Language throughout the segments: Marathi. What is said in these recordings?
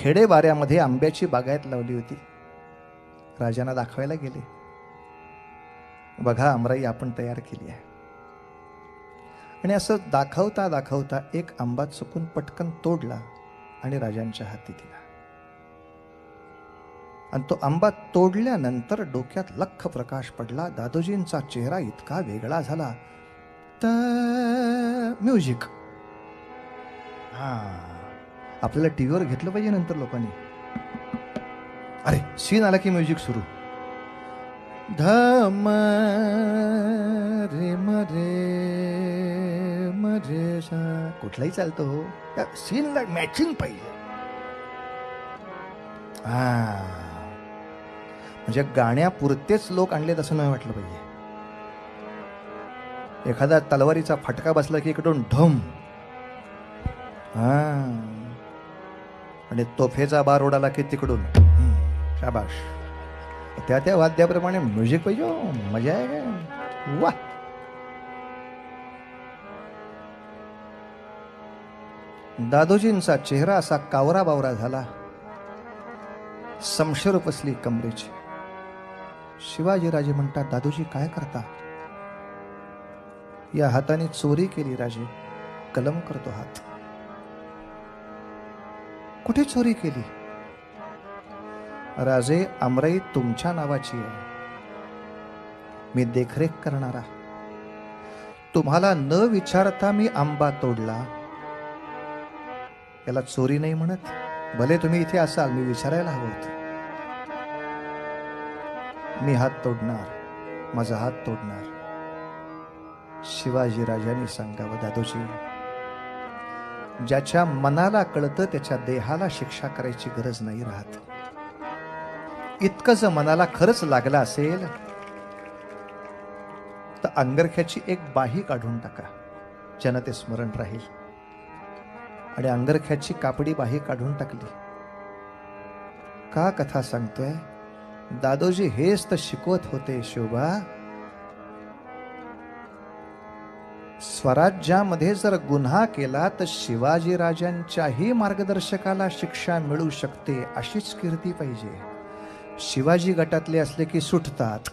खेडेबाऱ्यामध्ये आंब्याची बागायत लावली होती. राजांना दाखवायला गेले, बघा आमराई आपण तयार केली आहे. आणि असं दाखवता दाखवता एक आंबा चुकून पटकन तोडला आणि राजांच्या हाती दिला. आणि तो आंबा तोडल्यानंतर डोक्यात लख्ख प्रकाश पडला. दादोजींचा चेहरा इतका वेगळा झाला. तर म्युझिक, आपल्याला टीव्हीवर घेतलं पाहिजे नंतर लोकांनी. अरे सीन आला की म्युझिक सुरू. धम रे मरे मरे सा, कुठलाही चालतो हो, त्या सीनला मॅचिंग पाहिजे. म्हणजे गाण्यापुरतेच लोक आणलेत असं नाही वाटलं पाहिजे. एखादा तलवारीचा फटका बसला की इकडून ढम, आणि तोफेचा बार उडाला की तिकडून शाबाश. त्या त्या वाद्याप्रमाणे म्युझिक पाहिजे. मजा आहे काय, वा. दादोजींचा चेहरा असा कावरा बावरा झाला. समशर पसली कमरेची. शिवाजीराजे म्हणतात, दादोजी काय करता? या हाताने चोरी केली राजे, कलम करतो हात. कुठे चोरी केली? राजे, आमराई तुमच्या नावाची आहे, मी देखरेख करणारा. तुम्हाला न विचारता मी आंबा तोडला, याला चोरी नाही म्हणत. भले तुम्ही इथे असाल, मी विचारायला हवं होतं. मी हात तोडणार, माझा हात तोडणार. शिवाजीराजांनी सांगावं, दादोजी, ज्याच्या मनाला कळतं त्याच्या देहाला शिक्षा करायची गरज नाही राहत. इतकं जर मनाला खरंच लागलं असेल तर अंगरख्याची एक बाही काढून टाका, ज्यानं ते स्मरण राहील. आणि अंगरख्याची कापडी बाही काढून टाकली. का कथा सांगतोय? दादोजी हेच तर शिकवत होते शोभा. स्वराज्यामध्ये जर गुन्हा केला तर शिवाजीराजांच्याही मार्गदर्शकाला शिक्षा मिळू शकते, अशीच कीर्ती पाहिजे. शिवाजी गटातले असले की सुटतात,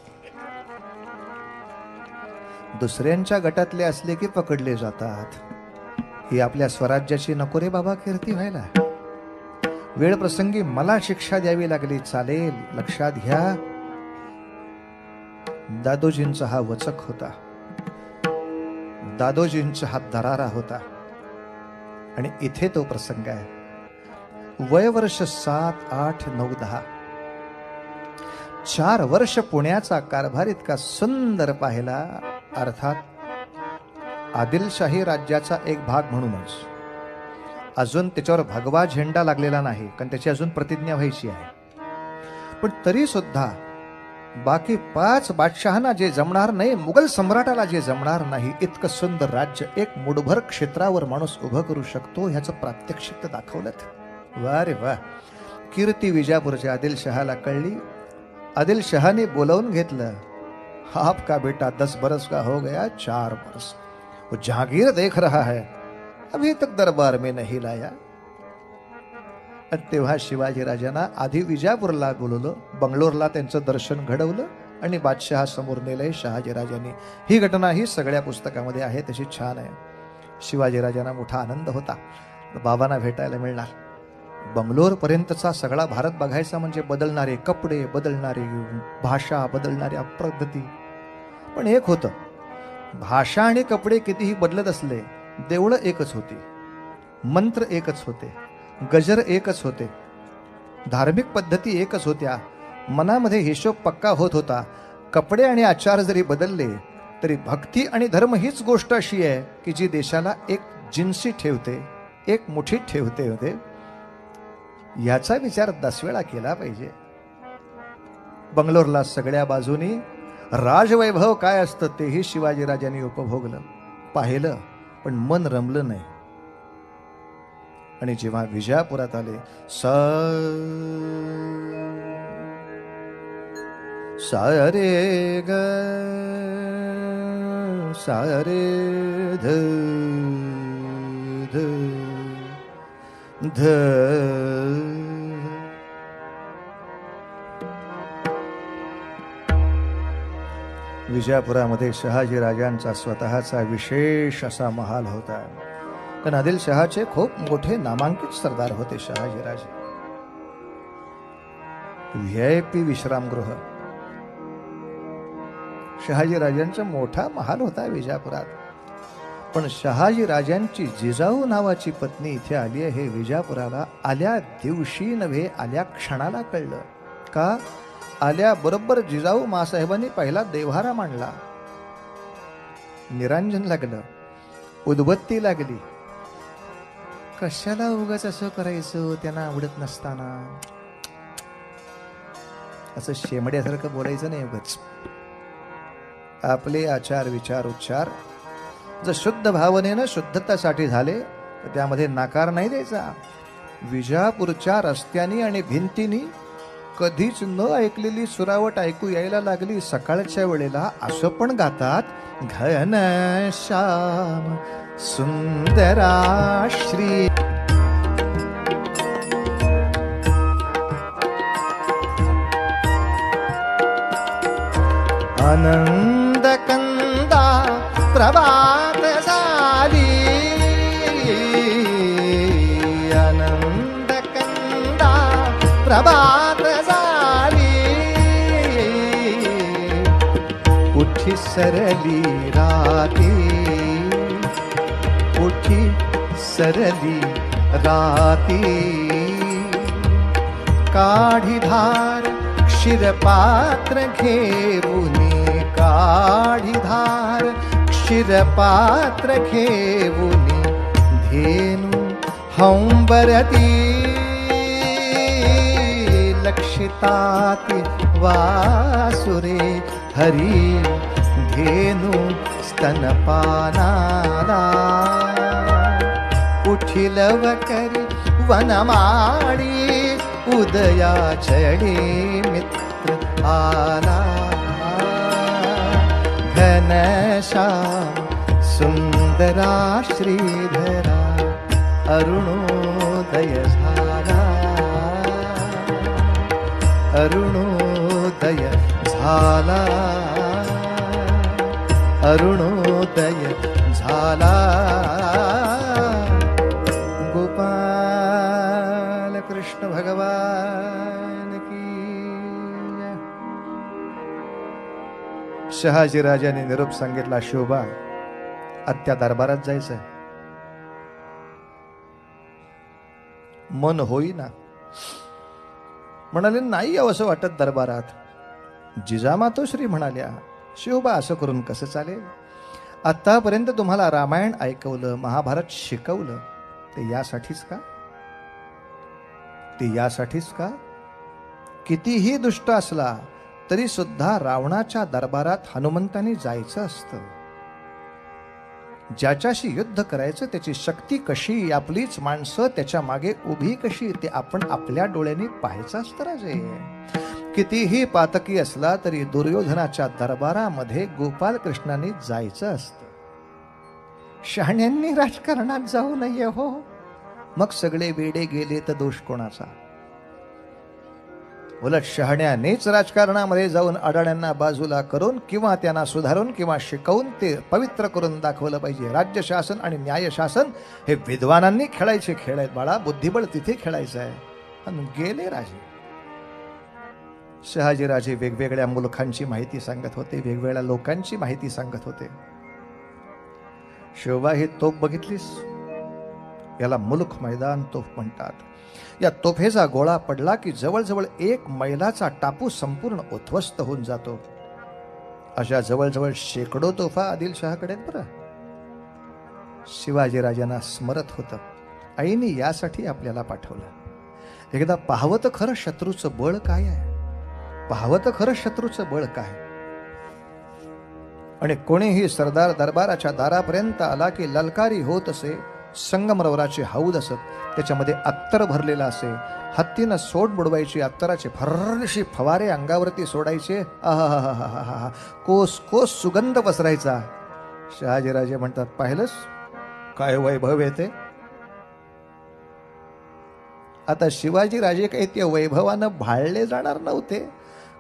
दुसऱ्यांच्या गटातले असले की पकडले जातात. ही आपल्या स्वराज्याची नको रे बाबा कीर्ती व्हायला. वेळ प्रसंगी मला शिक्षा द्यावी लागली चालेल, लक्षात घ्या. दादोजींचा हा वचक होता, दादोजींचा हा दरारा होता. आणि इथे तो प्रसंग आहे. वयवर्ष 7, 8, 9, 10, 4 वर्ष पुण्याचा कारभार इतका सुंदर पाहिला. अर्थात आदिलशाही राज्याचा एक भाग म्हणूनच. अजून त्याच्यावर भगवा झेंडा लागलेला नाही, कारण त्याची अजून प्रतिज्ञा व्हायची आहे. पण तरी सुद्धा बाकी 5 बादशहांना जे जमणार नाही, मुघल सम्राटाला जे जमणार नाही, इतकं सुंदर राज्य एक मुठभर क्षेत्रावर माणूस उभं करू शकतो, ह्याचं प्रात्यक्षिक दाखवलं. वा रे वा. कीर्ती विजापूरच्या आदिलशहाला कळली. आदिलशहाने बोलावून घेतलं. आपका बेटा 10 बरस का हो गया, 4 बरस वो जहांगीर देख रहा है, अभी तक दरबार में नहीं लाया. तेव्हा शिवाजीराजांना आधी विजापूरला बोलवलं, बंगलोरला त्यांचं दर्शन घडवलं आणि बादशहा समोर नेलंय शहाजीराजांनी. ही घटना ही सगळ्या पुस्तकामध्ये आहे, तशी छान आहे. शिवाजीराजांना मोठा आनंद होता, बाबांना भेटायला मिळणार. बंगलोर पर्यंतचा सगळा भारत बघायचा म्हणजे बदलणारे कपडे, बदलणारी भाषा, बदलणाऱ्या पद्धती. पण एक होतं, भाषा आणि कपडे कितीही बदलत असले, देवळं एकच होती, मंत्र एकच होते, गजर एकच होते, धार्मिक पद्धती एकच होत्या. मनामध्ये हिशोब पक्का होत होता. कपडे आणि आचार जरी बदलले तरी भक्ती आणि धर्म हीच गोष्ट अशी आहे की जी देशाला एक जिन्सी ठेवते, एक मुठीत ठेवते होते. याचा विचार 10 वेळा केला पाहिजे. बंगलोरला सगळ्या बाजूनी राजवैभव काय असतं तेही शिवाजीराजांनी उपभोगलं, पाहिलं, पण मन रमलं नाही. आणि जेव्हा विजापुरात आले, सारे ग सारे ध ध ध विजापुरामध्ये शहाजीराजांचा स्वतःचा विशेष असा महाल होता. कारण आदिलशहाचे खूप मोठे नामांकित सरदार होते शहाजीराजे. VIP विश्रामगृह शहाजीराजांचा मोठा महाल होता विजापुरात. पण शहाजीराजांची जिजाऊ नावाची पत्नी इथे आली आहे हे विजापुराला आल्या दिवशी नव्हे आल्या क्षणाला कळलं. का? आल्याबरोबर जिजाऊ मासाहेबांनी पहिला देव्हारा मांडला. निरांजन लागलं, उदबत्ती लागली. कशाला उगाच असं करायचं त्यांना आवडत नसताना? असं शेमड्यासारखं बोलायचं नाही उगाच. आपले आचार विचार उच्चार जर शुद्ध भावनेनं शुद्धतासाठी झाले तर त्यामध्ये नाकार नाही द्यायचा. विजापूरच्या रस्त्यानी आणि भिंतीनी कधीच न ऐकलेली सुरावट ऐकू यायला लागली. सकाळच्या वेळेला असं पण गातात, घन श्याम सुंदरा श्री आनंद कंदा प्रभात झाली. आनंद कंदा प्रभात झाली. उठी सरली राती, उठी सरली राती. काढी धार क्षीरपात्र घेऊनी, काढी धार क्षीरपात्र घेऊनी. धेनु हंबरती लक्षिताति वासुरे हरी. धेनु स्तनपानाला उठिलव करी वनमाळी. उदया चढे मित्र आला. घनश्याम सुंदरा श्रीधरा अरुणोदय झाला. अरुणोदय झाला. अरुणोदय झाला. गोपाल कृष्ण भगवान की. शहाजीराजांनी निरोप सांगितला, शोभा आत्या दरबारात जायचं. मन होईना. म्हणाले नाही असं वाटत दरबारात. जिजामातोश्री म्हणाल्या, शिवबा असं करून कसं चालेल? आतापर्यंत तुम्हाला रामायण ऐकवलं, महाभारत शिकवलं, ते यासाठीच का? ते यासाठीच का? कितीही दुष्ट असला तरी सुद्धा रावणाच्या दरबारात हनुमंतांनी जायचं असतं. ज्याच्याशी युद्ध करायचं त्याची शक्ती कशी, आपलीच माणसं त्याच्या मागे उभी कशी, ते आपण आपल्या डोळ्यांनी पाहायचं असतं राजे. कितीही पातकी असला तरी दुर्योधनाच्या दरबारामध्ये गोपाल कृष्णाने जायचं असतं. शहाण्यांनी राजकारणात जाऊ नये हो. मग सगळे वेडे गेले तर दोष कोणाचा? उलट शहाण्यानेच राजकारणामध्ये जाऊन अडाण्यांना बाजूला करून किंवा त्यांना सुधारून किंवा शिकवून ते पवित्र करून दाखवलं पाहिजे. राज्य शासन आणि न्याय शासन हे विद्वानांनी खेळायचे खेळ आहेत बाळा. बुद्धिबळ तिथे खेळायचं आहे. आणि गेले राजे. शहाजीराजे वेगवेगळ्या मुलखांची माहिती सांगत होते, वेगवेगळ्या लोकांची माहिती सांगत होते. शोभा ही तोफ बघितलीस? याला मुलख मैदान तोफ म्हणतात. या तोफेचा गोळा पडला की जवळजवळ एक मैलाचा टापू संपूर्ण उद्ध्वस्त होऊन जातो. अशा जवळजवळ शेकडो तोफा आदिलशहाकडे बरं. शिवाजीराजांना स्मरत होतं, आईने यासाठी आपल्याला पाठवलं. एकदा पाहावं तर खरं शत्रूचं बळ काय आहे, पाहावं तर खरं शत्रूचं बळ काय. आणि कोणीही सरदार दरबाराच्या दारापर्यंत आला की ललकारी होत असे. संगमरवराची हौद असत, त्याच्यामध्ये अत्तर भरलेला असे. हत्तीनं सोड बुडवायची, अत्तराचे फर्रशी फवारे अंगावरती सोडायचे. आहा, कोस कोस सुगंध पसरायचा. शहाजीराजे म्हणतात, पाहिलंस काय वैभव येते. आता शिवाजी राजे काही ते वैभवानं भाळले जाणार नव्हते,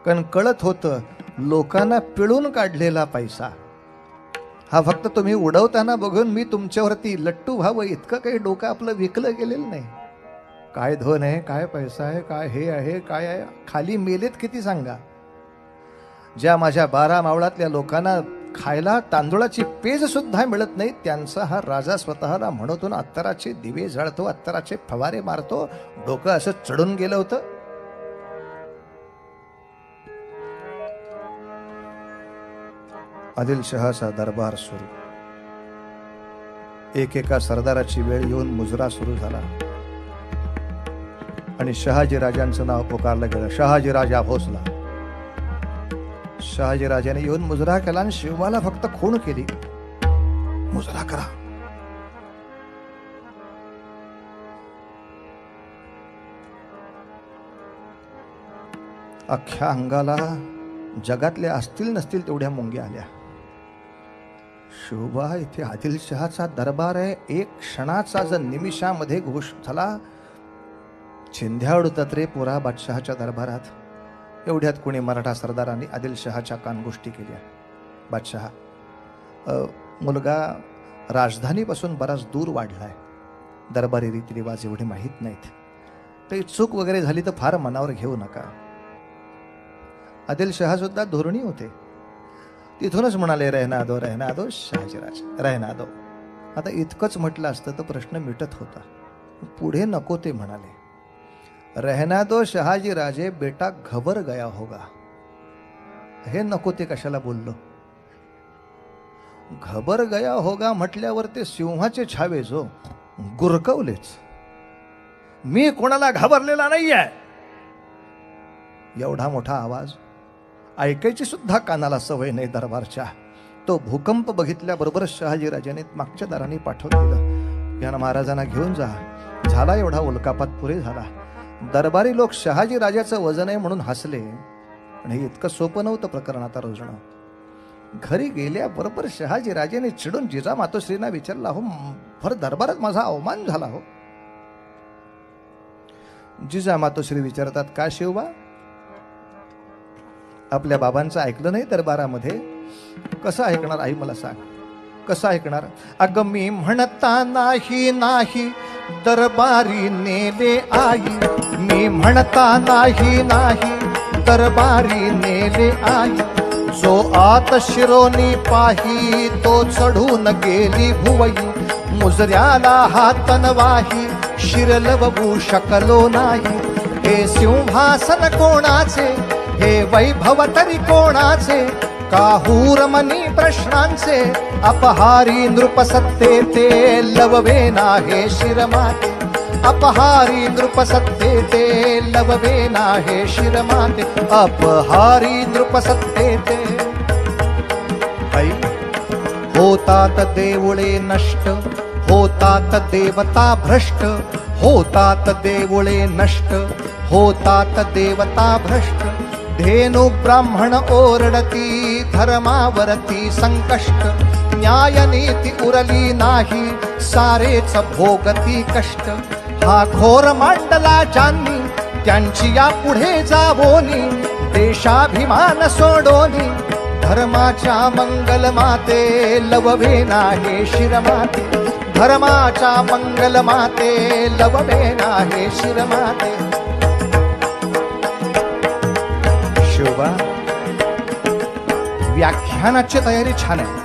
कारण कळत होतं लोकांना पिळून काढलेला पैसा हा फक्त तुम्ही उडवताना बघून मी तुमच्यावरती लट्टू व्हावं इतकं काही डोकं आपलं विकलं गेलेलं नाही. काय धन आहे, काय पैसा आहे, काय हे आहे, काय आहे, खाली मेलेत किती सांगा. ज्या माझ्या 12 मावळातल्या लोकांना खायला तांदूळाची पेज सुद्धा मिळत नाही, त्यांचा हा राजा स्वतःला म्हणतो ना अत्तराचे दिवे जळतो, अत्तराचे फवारे मारतो, डोकं असं चढून गेलं होतं. आदिलशहाचा दरबार सुरू. एकेका सरदाराची वेळ येऊन मुजरा सुरू झाला आणि शहाजी राजांचं नाव पुकारलं गेलं. शहाजी राजा भोसला. शहाजी राजाने येऊन मुजरा केला आणि शिवाला फक्त खूण केली. मुजरा करा. अख्ख्या अंगाला जगातल्या असतील नसतील तेवढ्या मुंग्या आल्या. शिवबा इथे आदिलशहाचा दरबार आहे. एक क्षणाचा जर निमिषामध्ये घोष झाला. चिंध्या उडतात रे पोरा बादशहाच्या दरबारात. एवढ्यात कोणी मराठा सरदारांनी आदिलशहाच्या कानगोष्टी केल्या. बादशहा मुलगा राजधानीपासून बराच दूर वाढलाय, दरबारी रीतिरिवाज एवढे माहीत नाहीत, काही चूक वगैरे झाली तर फार मनावर घेऊ नका. आदिलशहा सुद्धा धोरणी होते. तिथूनच म्हणाले रहना दो शहाजीराज रहना दो. आता इतकंच म्हटलं असतं तर प्रश्न मिटत होता. पुढे नको ते म्हणाले रहना दो शहाजी राजे बेटा घबर गया होगा. हे नको ते कशाला बोललो. घबर गया होगा म्हटल्यावर ते सिंहाचे छावे जो गुरकवलेच. मी कोणाला घाबरलेला नाहीये. एवढा मोठा आवाज ऐकायची सुद्धा कानाला सवय नाही दरबारच्या. तो भूकंप बघितल्याबरोबर शहाजी राजाने मागच्या दाराने पाठवून दिलं, यांना महाराजांना घेऊन जा. झाला एवढा उल्कापात पुरे झाला. दरबारी लोक शहाजी राजाचं वजन आहे म्हणून हसले, पण हे इतकं सोपं नव्हतं प्रकरण आता रोजणं. घरी गेल्याबरोबर शहाजी राजाने चिडून जिजा मातोश्रींना विचारला, हो भर दरबारात माझा अवमान झाला हो. जिजा मातोश्री विचारतात, का शिवबा आपल्या बाबांचं ऐकलं नाही दरबारामध्ये? कसं ऐकणार आई मला सांग, कसं ऐकणार? अगं मी म्हणता नाही नाही दरबारी नेले आई. मी म्हणता नाही नाही दरबारी नेले आई. जो आत शिरोनी पाही तो चढून गेली भुवई. मुजऱ्याला हातन वाही शिरलवू शकलो नाही. हे सिंहासन कोणाचे, हे वैभव तरी कोणाचे? काहूर मनी प्रश्नांचे अपहारी नृपसत्ते ते लववे नाहे शिरमाते. अपहारी नृपसत्ते ते लववे नाहे शिरमाते. अपहारी नृपसत्ते ते. आई होतात देवळे नष्ट, होतात देवता भ्रष्ट. होतात देवळे नष्ट, होतात देवता भ्रष्ट. धेनु ब्राह्मण ओरडती धर्मावरती संकष्ट. न्याय नीती उरली नाही सारेच भोगती कष्ट. हा घोर मांडला ज्यांनी त्यांची या पुढे जावोनी. देशाभिमान सोडोनी धर्माच्या मंगल माते लववे नाहे शिरमाते. धर्माच्या मंगल माते लववे नाहे शिरमाते. शिवबा व्याख्यानाची तयारी छान आहे,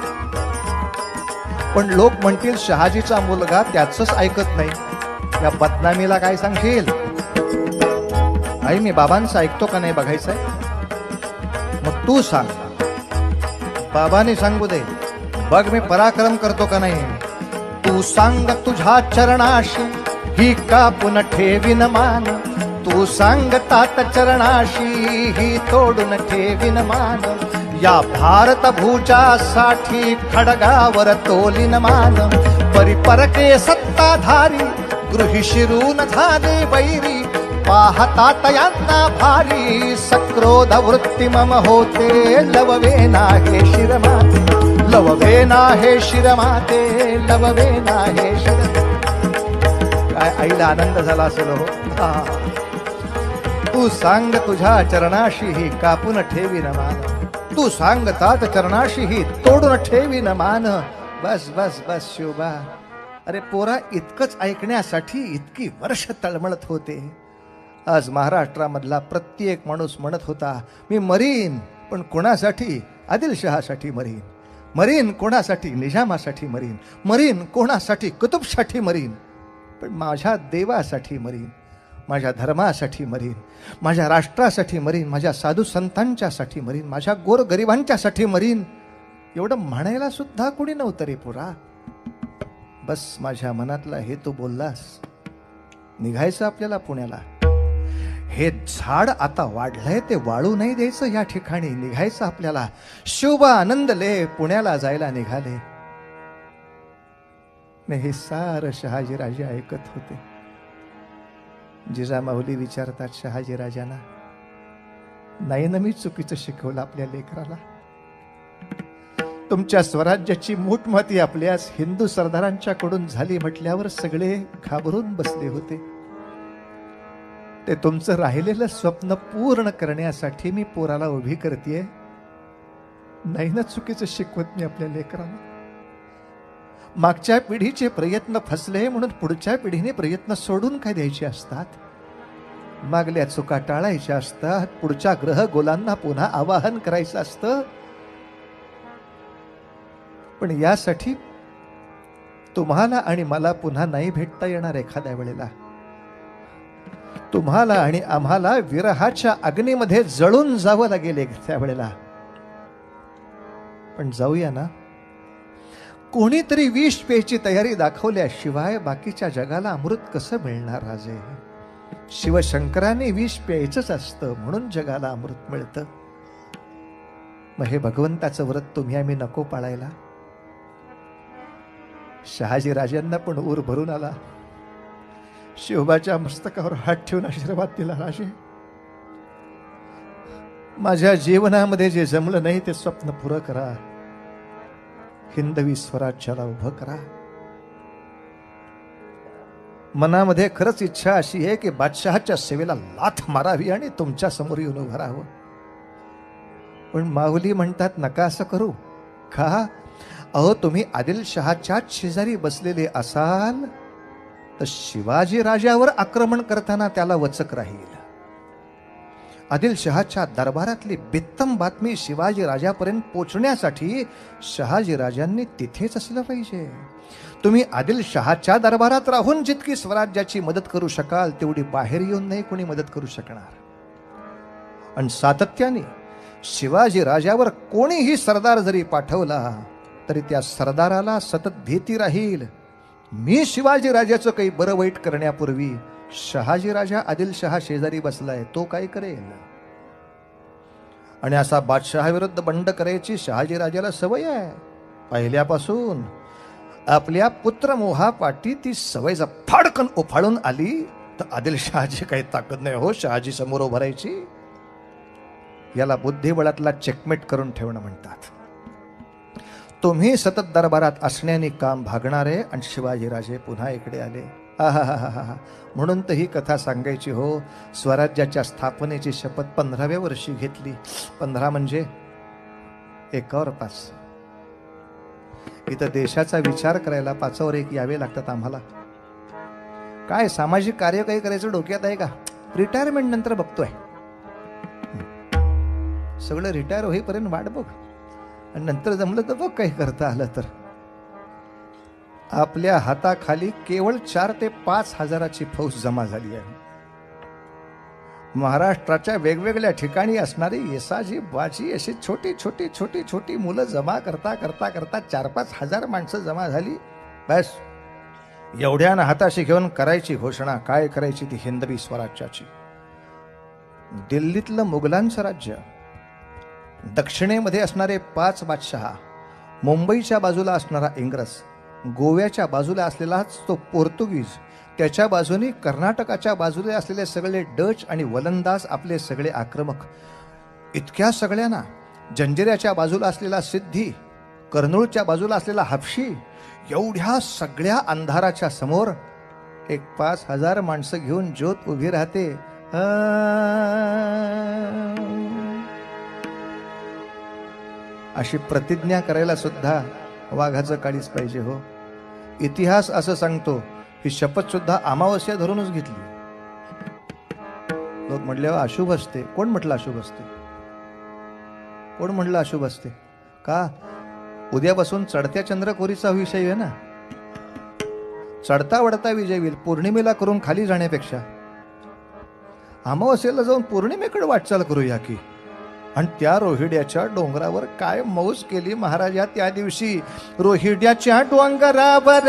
पण लोक म्हणतील शहाजीचा मुलगा त्याचंच ऐकत नाही. या बदनामीला काय सांगशील? आई मी बाबांचं ऐकतो का नाही बघायचंय. मग तू सांग, बाबांनी सांगू दे, बघ मी पराक्रम करतो का नाही. तू सांग तुझ्या चरणाशी ही कापून ठेवीन मान. तू सांगतात चरणाशी ही तोडून ठेवीन मान. या भारत भूजासाठी खडगावर तोलीन मान. परिपरके सत्ताधारी गृही शिरून झाले वैरी. पाहतात यांना भारी सक्रोध वृत्ती मम होते. लववे नाहे शिरमाते, लववे नाहे शिरमाते, लववे नाहे शिरमाते. काय आईला आनंद झाला असेल हो. तू सांग तुझ्या चरणाशी ही कापून ठेवी न मान, तू सांग तात चरणाशी ही तोडून ठेवी न मान. बस बस बस शिवबा. अरे पोरा, इतकंच ऐकण्यासाठी इतकी वर्ष तळमळत होते. आज महाराष्ट्रामधला प्रत्येक माणूस म्हणत होता मी मरीन, पण कोणासाठी? आदिलशहासाठी मरीन. मरीन कोणासाठी? निजामासाठी मरीन. मरीन कोणासाठी? कुतुबसाठी मरीन. पण माझ्या देवासाठी मरीन, माझ्या धर्मासाठी मरीन, माझ्या राष्ट्रासाठी मरीन, माझ्या साधू संतांच्यासाठी मरीन, माझ्या गोरगरिबांच्यासाठी मरीन. एवढं म्हणायला सुद्धा कोणी नव्हतं रे पुरा. बस माझ्या मनातला हेतू बोललास. निघायचं आपल्याला पुण्याला. हे झाड आता वाढलंय, ते वाळू नाही द्यायचं. या ठिकाणी निघायचं आपल्याला. शिवबा आनंदले पुण्याला जायला निघाले. हे सारं शहाजीराजे ऐकत होते. जिजामाऊली विचारतात शहाजीराजांना, नाही ना मी चुकीचं शिकवलं आपल्या लेकराला? तुमच्या स्वराज्याची मूठमती आपल्याच हिंदू सरदारांच्याकडून झाली म्हटल्यावर सगळे घाबरून बसले होते. ते तुमचं राहिलेलं स्वप्न पूर्ण करण्यासाठी मी पोराला उभी करतेय. नाही ना चुकीचं शिकवत मी आपल्या लेकराला? मागच्या पिढीचे प्रयत्न फसले म्हणून पुढच्या पिढीने प्रयत्न सोडून काय द्यायचे असतात? मागल्या चुका टाळायच्या असतात. पुढच्या ग्रह गोलांना पुन्हा आवाहन करायचं असतं. पण यासाठी तुम्हाला आणि मला पुन्हा नाही भेटता येणार. एखाद्या वेळेला तुम्हाला आणि आम्हाला विरहाच्या अग्नीमध्ये जळून जावं लागेल त्यावेळेला. पण जाऊया ना. कोणीतरी विष प्यायची तयारी दाखवल्याशिवाय बाकीच्या जगाला अमृत कसं मिळणार राजे? शिवशंकराने विष प्यायचंच असतं म्हणून जगाला अमृत मिळतं. मग हे भगवंताचं व्रत तुम्ही आम्ही नको पाळायला? शहाजी राजांना पण ऊर भरून आला. शिवबाच्या मस्तकावर हात ठेवून आशीर्वाद दिला, राजे माझ्या जीवनामध्ये जे जमलं नाही ते स्वप्न पुरं करा. हिंदवी स्वराज्याला उभं करा. मनामध्ये खरंच इच्छा अशी आहे की बादशहाच्या सेवेला लाथ मारावी आणि तुमच्या समोर येऊन उभं राहावं. पण माऊली म्हणतात नका असं करू. का? अहो तुम्ही आदिलशहाच्याच शेजारी बसलेले असाल तर शिवाजी राजावर आक्रमण करताना त्याला वचक राहील. आदिलशहाच्या दरबारातली बित्तम बातमी शिवाजी राजापर्यंत पोचण्यासाठी शहाजी राजांनी तिथेच असलं पाहिजे. तुम्ही आदिलशहाच्या दरबारात राहून जितकी स्वराज्याची मदत करू शकाल तेवढी बाहेर येऊन नाही कोणी मदत करू शकणार. आणि सातत्याने शिवाजी राजावर कोणीही सरदार जरी पाठवला तरी त्या सरदाराला सतत भीती राहील, मी शिवाजी राजाचं काही बरं वाईट करण्यापूर्वी शहाजी राजा आदिलशहा शेजारी बसलाय, तो काय करेल? आणि असा बादशहाविरुद्ध बंड करायची शहाजी राजाला सवय आहे पहिल्यापासून. आपल्या पुत्रमोहापाठी ती सवय फाडकन उफाळून आली तर आदिलशहाची काही ताकद नाही हो शहाजी समोर उभारायची. याला बुद्धिबळातला चेकमेट करून ठेवणं म्हणतात. तुम्ही सतत दरबारात असण्याने काम भागणारे आणि शिवाजीराजे पुन्हा इकडे आले. आहा, म्हणून तर ही कथा सांगायची हो. स्वराज्याच्या स्थापनेची शपथ 15व्या वर्षी घेतली. 15 म्हणजे 1 इथं देशाचा विचार करायला 5वर 1 यावे लागतात आम्हाला. काय सामाजिक कार्य काही करायचं डोक्यात आहे का? रिटायरमेंट नंतर बघतोय. सगळं रिटायर होईपर्यंत वाट बघ आणि नंतर जमलं तर बघ काही करता आलं तर. आपल्या हाताखाली केवळ 4 ते 5 हजाराची फौज जमा झाली आहे. महाराष्ट्राच्या वेगवेगळ्या ठिकाणी असणारी येसाजी बाजी अशी छोटी छोटी छोटी छोटी मुलं जमा करता करता करता 4-5 हजार माणसं जमा झाली. बस एवढ्यानं हाताशी घेऊन करायची घोषणा. काय करायची? ती हिंदवी स्वराज्याची. दिल्लीतलं मुघलांचं राज्य, दक्षिणेमध्ये असणारे 5 बादशहा, मुंबईच्या बाजूला असणारा इंग्रज, गोव्याच्या बाजूला असलेलाच तो पोर्तुगीज, त्याच्या बाजूने कर्नाटकाच्या बाजूला असलेले सगळे डच आणि वलंदाज आपले सगळे आक्रमक, इतक्या सगळ्यांना जंजिऱ्याच्या बाजूला असलेला सिद्धी, कर्नूलच्या बाजूला असलेला हापशी, एवढ्या सगळ्या अंधाराच्या समोर एक 5,000 माणसं घेऊन ज्योत उभी राहते. अशी प्रतिज्ञा करायला सुद्धा वाघाचं काळीच पाहिजे हो. इतिहास असं सांगतो ही शपथ सुद्धा अमावस्या धरूनच घेतली. लोक म्हटले अशुभ असते. कोण म्हटलं अशुभ असते? कोण म्हटलं अशुभ असते? का? उद्यापासून चढत्या चंद्रकोरीचा विषय आहे ना. चढता वडता विजय होईल. पौर्णिमेला करून खाली जाण्यापेक्षा अमावस्येला जाऊन पौर्णिमेकडे वाटचाल करूया की. आणि त्या रोहिड्याच्या डोंगरावर काय मौज केली महाराजा त्या दिवशी. रोहिड्याच्या डोंगरावर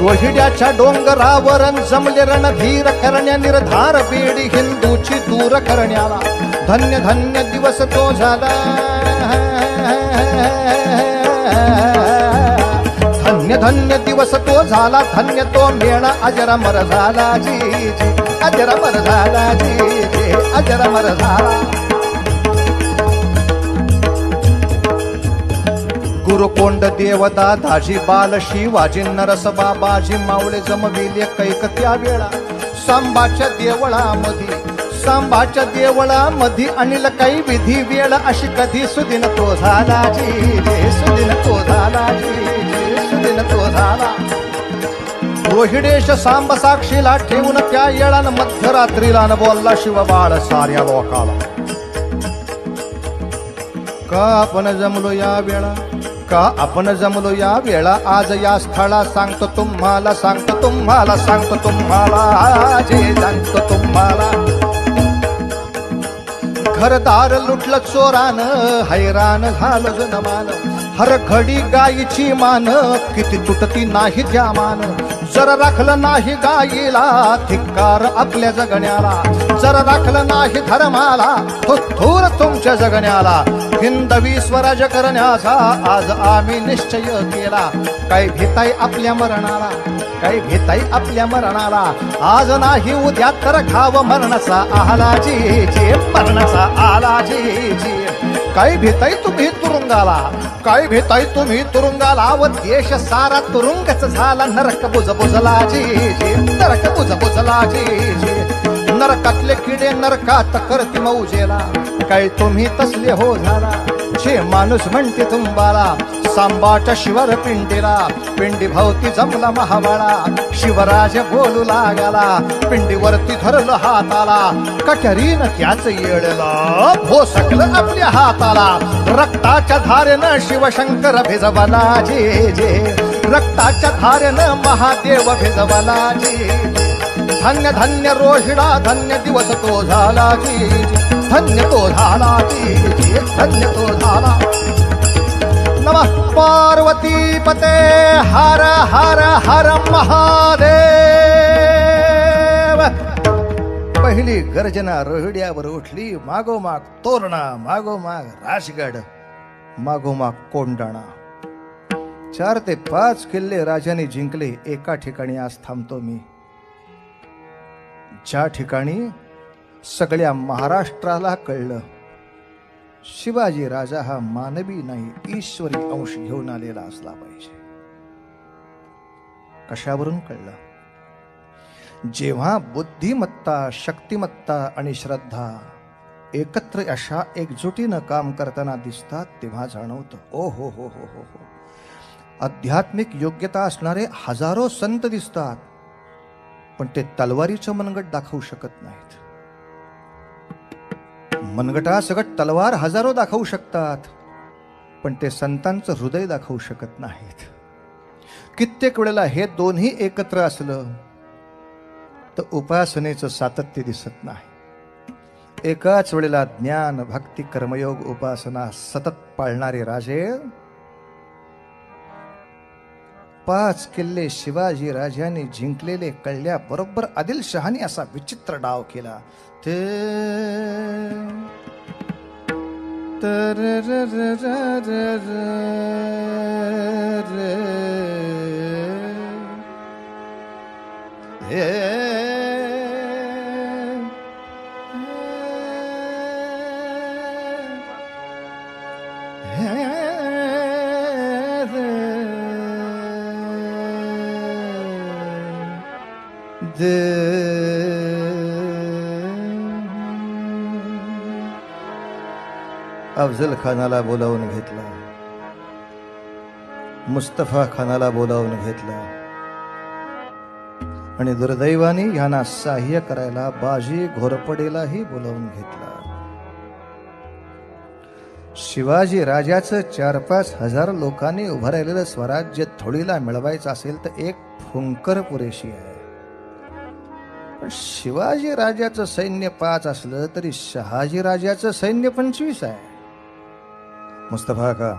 रोहिड्याच्या डोंगरावर जमले रणधीर करण्या निर्धार बेडी हिंदूची दूर करण्याला. धन्य धन्य दिवस तो झाला. धन्य धन्य दिवस तो झाला. धन्य तो मेळा अजरामर झाला. जी जी अजरामर झाला. जी जी अजरामर झाला. गुरुकोंड देवता दाजी बाल शिवाजी नरस बाबाजी मावळे जमविले कैक त्या वेळा. सांबाच्या देवळामध्ये अनिल काही विधी वेळ अशी कधी सुदिन तो झाला. जी जे सुदिन तो झाला. जी जे सुदिन तो झाला. रोहिडेश सांब साक्षीला ठेवून त्या येळान मध्यरात्रीला न बोलला शिवबाळ साऱ्या लोकाला. का आपण जमलो या वेळा. का आपण जमलो या वेळा. आज या स्थळा सांगतो तुम्हाला. सांगतो तुम्हाला. सांगतो तुम्हाला. जे सांगतो तुम्हाला. घरदार लुटलं चोरान. हैराण झालं जनमान. हर घडी गायीची मान. किती तुटती नाही त्या मान. जर राखलं नाही गायीला धिक्कार आपल्या जगण्याला. जर राखलं नाही धर्माला थोर तुमच्या जगण्याला. हिंदवी स्वराज करण्याचा आज आम्ही निश्चय केला. काय भीताई आपल्या मरणाला. काय भीताई आपल्या मरणाला. आज नाही उद्या तर खाव मरणाचा आला. जी जी मरणाचा आला. जी जी काय भीताई तुम्ही तुरुंगाला. काय भीताई तुम्ही तुरुंगाला. व देश सारा तुरुंगच झाला. नरक बुजबुजला. जी जी नरक बुजबुजला. जी जी नरकातले किडे नरकात करती मौजेला. काय तुम्ही तसले हो झाला. जे माणूस म्हणते तुम्हाला. सांबाच्या शिवर पिंडीला. पिंडी भोवती जमला महाबाळा. शिवराज बोलू लागला. पिंडीवरती धरलं हाताला. कटरीन त्याच येळला भोसकलं आपल्या हाताला. रक्ताच्या धारेनं शिवशंकर भिजवला. जे जे रक्ताच्या धारेनं महादेव भिजवला. जी धन्य धन्य रोहिडा. धन्य दिवस तो झाला. जी धन्य तो झाला. जी जी धन्य तो झाला. नमः पार्वती पते. हर हर हर महादेव. पहिली गर्जना रोहिड्यावर उठली. मागोमाग तोरणा. मागोमाग राजगड. मागोमाग कोंडाणा. 4 ते 5 किल्ले राजाने जिंकले. एका ठिकाणी आज थांबतो मी. ज्या ठिकाणी सगळ्या महाराष्ट्राला कळलं शिवाजी राजा हा मानवी नाही ईश्वरी अंश घेऊन आलेला असला पाहिजे. कशावरून कळलं? जेव्हा बुद्धिमत्ता, शक्तिमत्ता आणि श्रद्धा एकत्र अशा एकजुटीनं काम करताना दिसतात तेव्हा जाणवतं ओ हो हो हो हो हो. आध्यात्मिक योग्यता असणारे हजारो संत दिसतात पण ते तलवारीचं मनगट दाखवू शकत नाहीत. मनगटासकट तलवार हजारो दाखवू शकतात पण ते संतांचं हृदय दाखवू शकत नाहीत. कित्येक वेळेला हे दोन्ही एकत्र असलं तर उपासनेचं सातत्य दिसत नाही. एकाच वेळेला ज्ञान, भक्ती, कर्मयोग, उपासना सतत पाळणारे राजे 5 किल्ले शिवाजी राजांनी जिंकलेले कळल्याबरोबर आदिलशहाने असा विचित्र डाव केला. ते अफजल खानाला बोलावून घेतला, मुस्तफा खानाला बोलावून घेतला आणि दुर्दैवाने ह्यांना सहाय्य करायला बाजी घोरपडेलाही बोलावून घेतला. शिवाजी राजाचं 4-5 हजार लोकांनी उभं राहिलेलं स्वराज्य थोडीला मिळवायचं असेल तर एक फुंकर पुरेशी आहे. पण शिवाजी राजाचं सैन्य 5 असलं तरी शहाजी राजाचं सैन्य 25 आहे. मुस्तफा का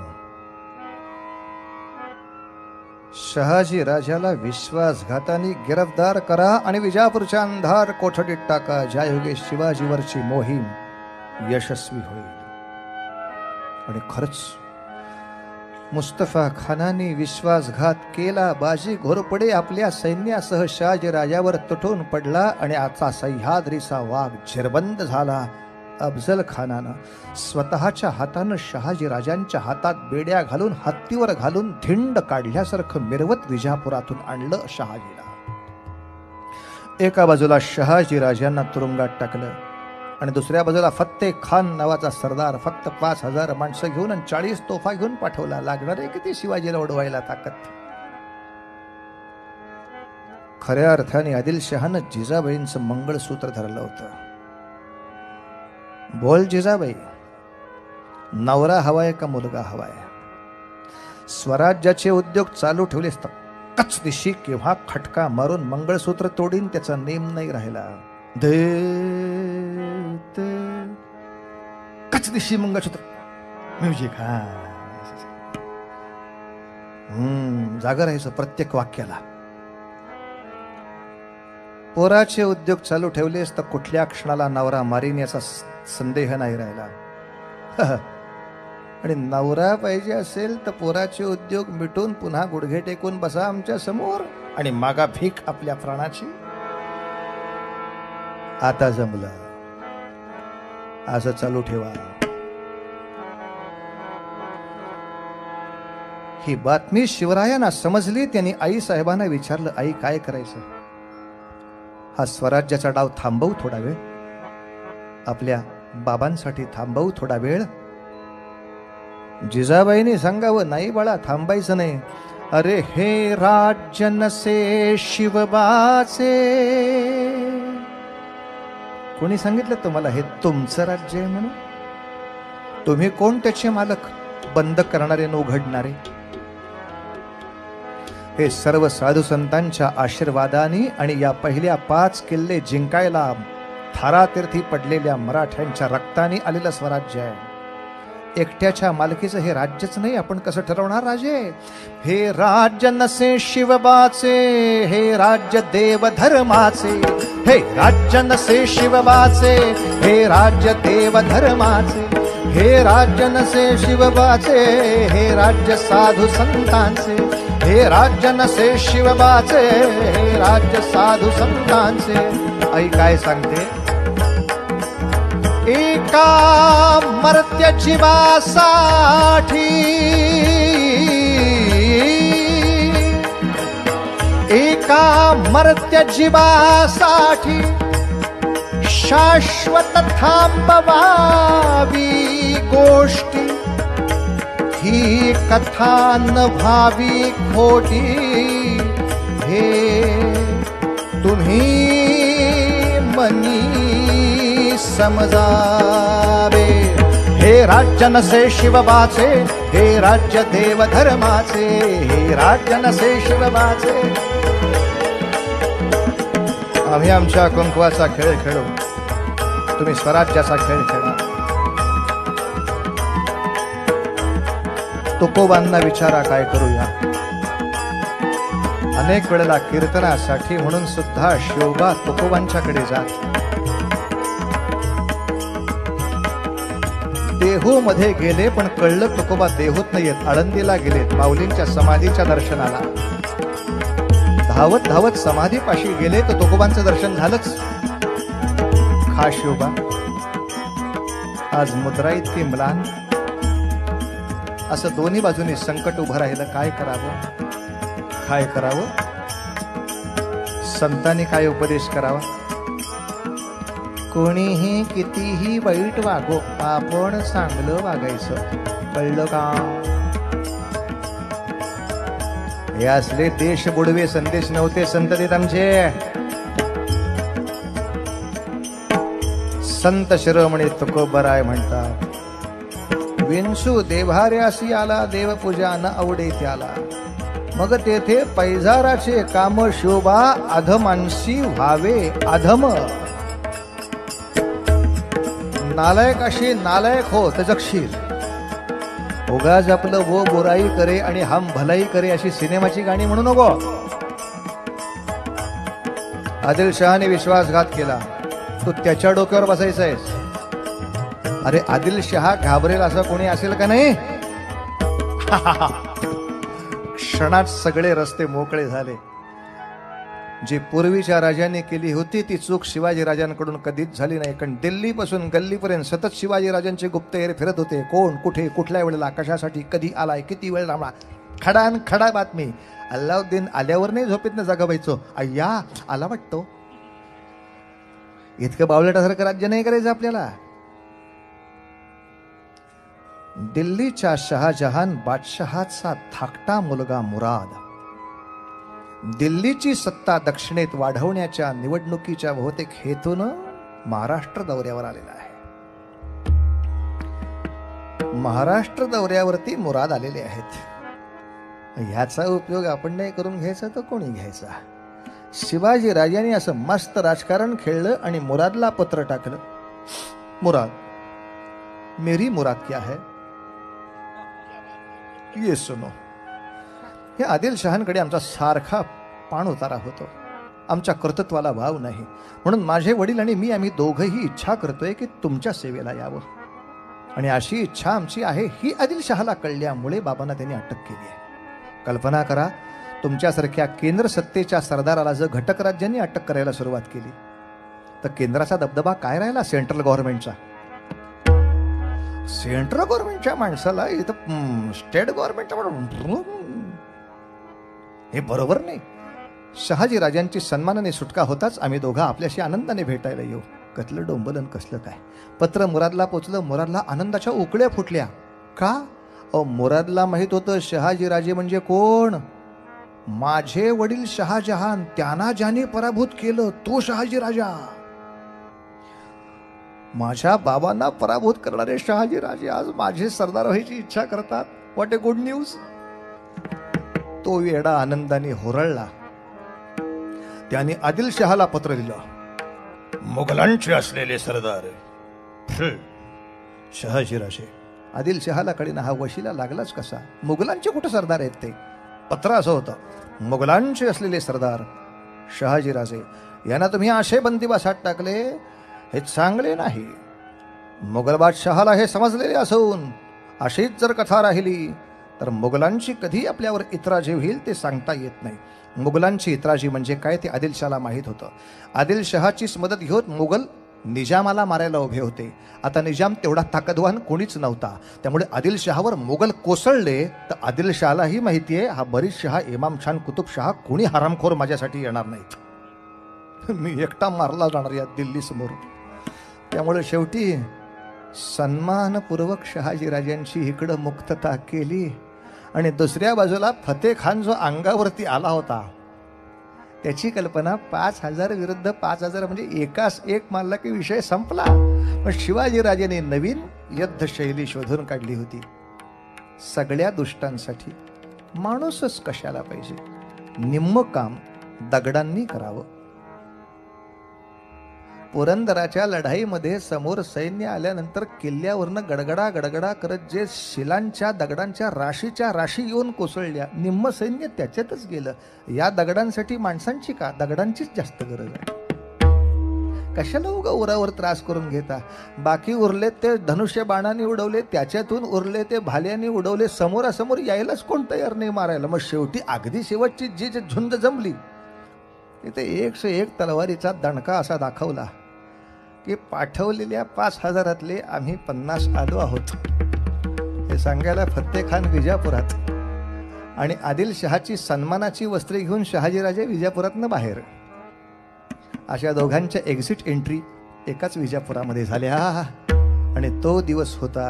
शहाजी राजाला विश्वासघाताने गिरफ्तार करा आणि विजापूरच्या अंधार कोठडीत टाका, ज्यायोगे शिवाजीवरची मोहीम यशस्वी होईल. आणि खरंच मुस्तफा खानाने विश्वासघात केला. बाजी घोरपडे आपल्या सैन्यासह शहाजी राजावर तुटून पडला आणि आता सह्याद्रीचा वाघ झिरबंद झाला. अफजल खानानं स्वतःच्या हातानं शहाजी राजांच्या हातात बेड्या घालून हत्तीवर घालून धिंड काढल्यासारखं मिरवत विजापुरातून आणलं शहाजीला. एका बाजूला शहाजी राजांना तुरुंगात टाकलं आणि दुसऱ्या बाजूला फत्ते खान नावाचा सरदार फक्त 5,000 माणसं घेऊन आणि 40 तोफा घेऊन पाठवला. लागणारे किती शिवाजीला उडवायला ताकद. खऱ्या अर्थाने आदिलशहानं जिजाबाईंचं मंगळसूत्र धरलं होतं. बोल जिजाबाई, नवरा हवाय का मुलगा हवाय? स्वराज्याचे उद्योग चालू ठेवलेस तर कच दिशी केव्हा खटका मारून मंगळसूत्र तोडीन त्याचा नेम नाही राहिला. कच दिशी मंगळसूत्र म्युझिक. हा जागा राहायचं प्रत्येक वाक्याला. पोराचे उद्योग चालू ठेवलेस तर कुठल्या क्षणाला नवरा मारीन याचा संदेह नाही राहिला. आणि नवरा पाहिजे असेल तर पोराचे उद्योग मिटून पुन्हा गुडघे टेकून बसा आमच्या समोर आणि मागा भीक आपल्या प्राणाची. आता जमलं, असं चालू ठेवा. ही बातमी शिवरायांना समजली. त्यांनी आई साहेबांना विचारलं, आई काय करायचं? हा स्वराज्याचा डाव थांबवू थोडा वेळ, आपल्या बाबांसाठी थांबवू थोडा वेळ. जिजाबाईंनी सांगावं, नाही बाळा थांबायचं नाही. अरे हे राज्य नसे शिवबाचे. कोणी सांगितलं तुम्हाला हे तुमचं राज्य आहे म्हणून? तुम्ही कोण त्याचे मालक? बंद करणारे न उघडणारे. हे सर्व साधू संतांच्या आशीर्वादाने आणि या पहिल्या 5 किल्ले जिंकायला थारातीर्थी पडलेल्या मराठ्यांच्या रक्ताने आलेलं स्वराज्य आहे. एकट्याच्या मालकीचं हे राज्यच नाही. आपण कसं ठरवणार राजे? हे राज्य नसे शिवबाचे, हे राज्य देव धर्माचे. हे राज्य नसे शिवबाचे, हे राज्य देव धर्माचे. हे राज्य नसे शिवबाचे, हे राज्य साधू संतांचे. हे राज्य नसे शिवबाचे, हे राज्य साधू संतांचे. आई काय सांगते? एका मर्त्य जीवासाठी, एका मर्त्य जीवासाठी शाश्वत थांबवावी गोष्टी. ही कथा न भावी खोटी, हे तुम्ही मनी समजावे. हे राज्य नसे शिवबाचे, हे राज्य देव धर्माचे. हे राज्य नसे शिवबाचे. आम्ही आमच्या कुंकवाचा खेळ खेळू, तुम्ही स्वराज्याचा खेळ खेळा. तुकोबांना विचारा काय करूया. अनेक वेळेला कीर्तनासाठी म्हणून सुद्धा शिवबा तुकोबांच्याकडे जात. देहू मध्ये गेले पण कळलं तुकोबा देहूत नाहीयेत, आळंदीला गेलेत माऊलींच्या समाधीच्या दर्शनाला. धावत धावत समाधीपाशी गेले तर तुकोबांचं दर्शन झालंच. खा शिवबा, आज मुद्रा इतकी म्लान. असं दोन्ही बाजूनी संकट उभं राहिलं. काय करावं, काय करावं? संतांनी काय उपदेश करावा? कोणीही कितीही वाईट वागो, आपण चांगलं वागायचं. कळलं का? हे असले देश बुडवे संदेश नव्हते संत देत आमचे. संत शिरोमणी तुकोबराय म्हणतात, विंशू देव्हाऱ्यासी आला, देवपूजा न आवडे त्याला. मग तेथे पैजाराचे काम शोभा, अधमांशी व्हावे अधम. नालायकाशी नालायक हो तजक्षीर. उगाच आपलं वो बुराई करे आणि हम भलाई करे अशी सिनेमाची गाणी म्हणू नको. आदिलशहाने विश्वासघात केला, तू त्याच्या डोक्यावर बसायचा आहेस. अरे आदिलशहा घाबरेल असं कोणी असेल का नाही? क्षणात सगळे रस्ते मोकळे झाले. जी पूर्वीच्या राजांनी केली होती ती चूक शिवाजी राजांकडून कधीच झाली नाही. कारण दिल्लीपासून गल्लीपर्यंत सतत शिवाजी राजांचे गुप्तहेर फिरत होते. कोण कुठे कुठल्या वेळेला कशासाठी कधी आलाय किती वेळ लांबला. खडान खडा बातमी. अल्लाउद्दीन आल्यावर नाही झोपेतनं जागा व्हायचो, अय्या आला वाटतो. इतकं बावळटासारखं राज्य नाही करायचं आपल्याला. दिल्लीच्या शहाजहान बादशहाचा धाकटा मुलगा मुराद दिल्लीची सत्ता दक्षिणेत वाढवण्याच्या निवडणुकीच्या बहुतेक हेतून महाराष्ट्र दौऱ्यावर आलेला आहे. महाराष्ट्र दौऱ्यावरती मुराद आलेले आहेत. ह्याचा उपयोग आपण नाही करून घ्यायचा तर कोणी घ्यायचा? शिवाजी राजांनी असं मस्त राजकारण खेळलं आणि मुरादला पत्र टाकलं, मुराद मेरी मुराद क्या है ये सुनो. हे आदिलशहांकडे आमचा सारखा पाण उतारा होतो. आमच्या कर्तृत्वाला वाव नाही. म्हणून माझे वडील आणि मी आम्ही दोघंही इच्छा करतोय की तुमच्या सेवेला यावं. आणि अशी इच्छा आमची आहे ही आदिलशहाला कळल्यामुळे बाबांना त्यांनी अटक केली आहे. कल्पना करा, तुमच्यासारख्या केंद्र सत्तेच्या सरदाराला जर घटक राज्यांनी अटक करायला सुरुवात केली तर केंद्राचा दबदबा काय राहिला? सेंट्रल गव्हर्नमेंटचा. सेंट्रल गव्हर्नमेंटच्या माणसाला इथं स्टेट गव्हर्नमेंटच्या हे बरोबर नाही. शहाजी राजांची सन्मानाने सुटका होताच आम्ही दोघं आपल्याशी आनंदाने भेटायला येऊ. कसलं डोंबलन कसलं काय. पत्र मुरादला पोचलं. मुरादला आनंदाच्या उकळ्या फुटल्या. का? मुरादला माहित होतं शहाजी राजे म्हणजे कोण. माझे वडील शहाजहान, त्यांना ज्याने पराभूत केलं तो शहाजी राजा. माझ्या बाबांना पराभूत करणारे शहाजी राजे आज माझे सरदार व्हायची इच्छा करतात. What a good news. तो वेडा आनंदाने होरळला. त्याने आदिलशहाला पत्र दिलं, मुघलांचे असलेले सरदार शहाजीराजे. आदिलशहाला कळेना हा वशिला लागलाच कसा. मुघलांचे कुठे सरदार आहेत ते. पत्र असं होतं, मुघलांचे असलेले सरदार शहाजीराजे यांना तुम्ही असे बंदिवासात टाकले, हे चांगले नाही. मुघल बादशहाला हे समजलेले असून अशीच जर कथा राहिली तर मुघलांची कधी आपल्यावर इतराजी होईल ते सांगता येत नाही. मुघलांची इतराजी म्हणजे काय ते आदिलशहाला माहीत होतं. आदिलशहाचीच मदत घेऊन मुघल निजामाला मारायला उभे होते. आता निजाम तेवढा ताकदवान कोणीच नव्हता. त्यामुळे आदिलशहावर मुघल कोसळले तर आदिलशहालाही माहिती आहे हा बरीच शहा, इमाम खान, कुतुबशहा कोणी हरामखोर माझ्यासाठी येणार नाहीत. मी एकटा मारला जाणार या दिल्ली समोर. त्यामुळे शेवटी सन्मानपूर्वक शहाजीराजांची इकडं मुक्तता केली आणि दुसऱ्या बाजूला फतेह खान जो अंगावरती आला होता त्याची कल्पना 5000 विरुद्ध 5000 म्हणजे एकास एक मानला की विषय संपला. पण शिवाजीराजांनी नवीन युद्धशैली शोधून काढली होती. सगळ्या दुष्टांसाठी माणूसच कशाला पाहिजे, निम्म काम दगडांनी करावं. पुरंदराच्या लढाईमध्ये समोर सैन्य आल्यानंतर किल्ल्यावरनं गडगडा गडगडा करत जे शिलांच्या दगडांच्या राशीच्या राशी येऊन कोसळल्या, निम्म सैन्य त्याच्यातच गेलं. या दगडांसाठी माणसांची का, दगडांचीच जास्त गरज आहे. कशाला उगा उरावर त्रास करून घेता. बाकी उरले ते धनुष्य बाणाने उडवले, त्याच्यातून उरले ते भाल्याने उडवले. समोरासमोर यायलाच कोण तयार नाही मारायला. मग शेवटी अगदी शेवटची जी झुंज जमली तिथे 101 तलवारीचा दणका असा दाखवला की पाठवलेल्या 5000 आम्ही 50 आलो आहोत. हे सांगायला फतेह खान विजापुरात आणि आदिलशहाची सन्मानाची वस्त्रे घेऊन शहाजीराजे विजापुरातनं बाहेर. अशा दोघांच्या एक्झिट एंट्री एकाच विजापुरामध्ये झाल्या. आणि तो दिवस होता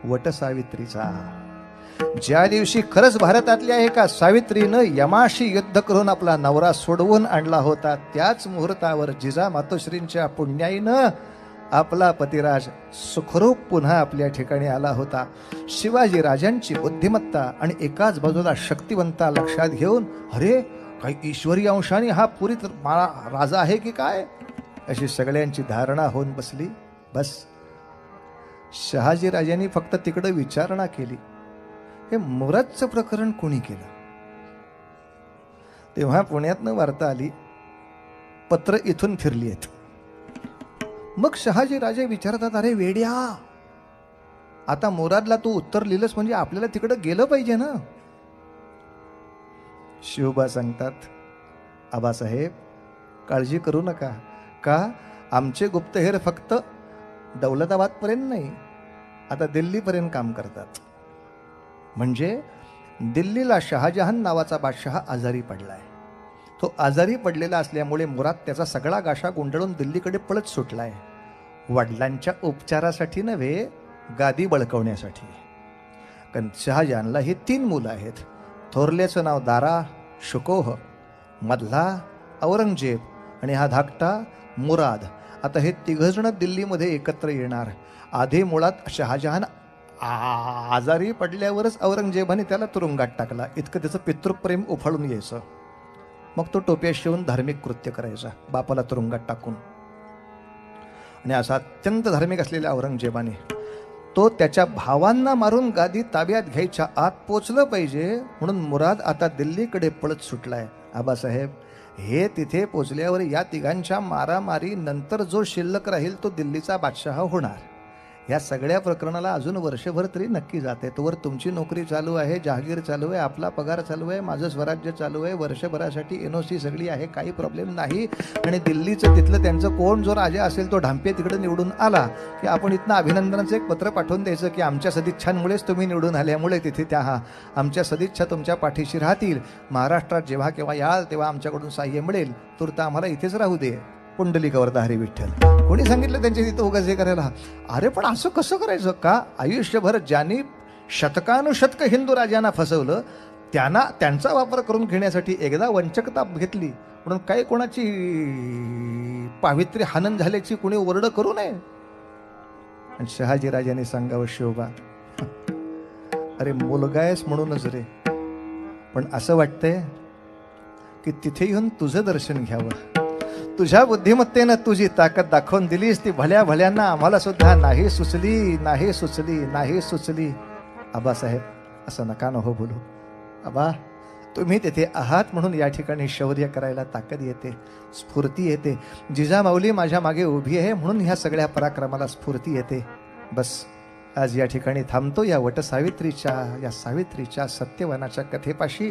वटसावित्रीचा. ज्या दिवशी खरंच भारतातल्या एका सावित्रीनं यमाशी युद्ध करून आपला नवरा सोडवून आणला होता, त्याच मुहूर्तावर जिजा मातोश्रींच्या पुण्याईनं आपला पतिराज सुखरूप पुन्हा आपल्या ठिकाणी आला होता. शिवाजी राजांची बुद्धिमत्ता आणि एकाच बाजूला शक्तिवंता लक्षात घेऊन, अरे काही ईश्वरी अंशाने हा पुरीत राजा आहे की काय, अशी सगळ्यांची धारणा होऊन बसली. बस शहाजी राजांनी फक्त तिकडे विचारणा केली, हे मुरादचं प्रकरण कोणी केलं? तेव्हा पुण्यातनं वार्ता आली, पत्र इथून फिरली आहेत. मग शहाजी राजे विचारतात, अरे वेड्या, आता मुरादला तू उत्तर लिहिलंस म्हणजे आपल्याला तिकडे गेलं पाहिजे ना. शिवबा सांगतात, आबासाहेब काळजी करू नका. का? आमचे गुप्तहेर फक्त दौलताबाद पर्यंत नाही, आता दिल्लीपर्यंत काम करतात. म्हणजे दिल्लीला शहाजहान नावाचा बादशहा आजारी पडलाय. तो आजारी पडलेला असल्यामुळे मुराद त्याचा सगळा गाशा गुंडळून दिल्लीकडे पळत सुटलाय. वडिलांच्या उपचारासाठी नव्हे, गादी बळकवण्यासाठी. कारण शहाजहानला ही 3 मुलं आहेत. थोरल्याचं नाव दारा शुकोह, मधला औरंगजेब आणि हा धाकटा मुराद. आता हे 3 जण दिल्लीमध्ये एकत्र येणार. आधी मुळात शहाजहान आजारी पडल्यावरच औरंगजेबाने त्याला तुरुंगात टाकला, इतकं त्याचं पितृप्रेम उफाळून यायचं. मग तो टोप्या शिवून धार्मिक कृत्य करायचा बापाला तुरुंगात टाकून. आणि असा अत्यंत धार्मिक असलेल्या औरंगजेबाने तो त्याच्या भावांना मारून गादी ताब्यात घ्यायच्या आत पोचलं पाहिजे म्हणून मुराद आता दिल्लीकडे पळत सुटलाय. आबासाहेब, हे तिथे पोचल्यावर या 3घांच्या मारामारी नंतर जो शिल्लक राहील तो दिल्लीचा बादशाह होणार. या सगळ्या प्रकरणाला अजून वर्षभर तरी नक्की जाते. तोवर तुमची नोकरी चालू आहे, जहागीर चालू आहे, आपला पगार चालू आहे, माझं स्वराज्य चालू आहे, वर्षभरासाठी NOC सगळी आहे, काही प्रॉब्लेम नाही. आणि दिल्लीचं तिथलं त्यांचं कोण जो राजा असेल तो ढांपे तिकडे निवडून आला की आपण इथनं अभिनंदनाचं एक पत्र पाठवून द्यायचं की आमच्या सदिच्छांमुळेच तुम्ही निवडून आल्यामुळे तिथे त्या आमच्या सदिच्छा तुमच्या पाठीशी राहतील. महाराष्ट्रात जेव्हा केव्हा याल तेव्हा आमच्याकडून सहाय्य मिळेल, तूर्त आम्हाला इथेच राहू दे. पुंडलिकावरदा हरी विठ्ठल. कोणी सांगितलं त्यांच्या तिथं उगाच हे करायला? अरे पण असं कसं करायचं? का? आयुष्यभर ज्यांनी शतकानुशतक हिंदू राजांना फसवलं त्यांचा वापर करून घेण्यासाठी एकदा वंचकता घेतली म्हणून काही कोणाची पावित्र्य हनन झाल्याची कोणी ओरड करू नये. आणि शहाजी राजाने सांगावं, शिवबा अरे मुलगा आहेस म्हणूनच रे, पण असं वाटतंय की तिथे येऊन तुझं दर्शन घ्यावं. तुझ्या बुद्धिमत्तेनं तुझी ताकद दाखवून दिलीस, ती भल्या भल्यांना आम्हाला सुद्धा नाही सुचली, नाही सुचली, नाही सुचली. आबासाहेब असं नका हो बोलू. आबा, तुम्ही तिथे आहात म्हणून या ठिकाणी शौर्य करायला ताकद येते, स्फूर्ती येते. जिजामाऊली माझ्या मागे उभी आहे म्हणून ह्या सगळ्या पराक्रमाला स्फूर्ती येते. बस आज या ठिकाणी थांबतो. या वटसावित्रीच्या, या सावित्रीच्या, सत्यवानाच्या कथेपाशी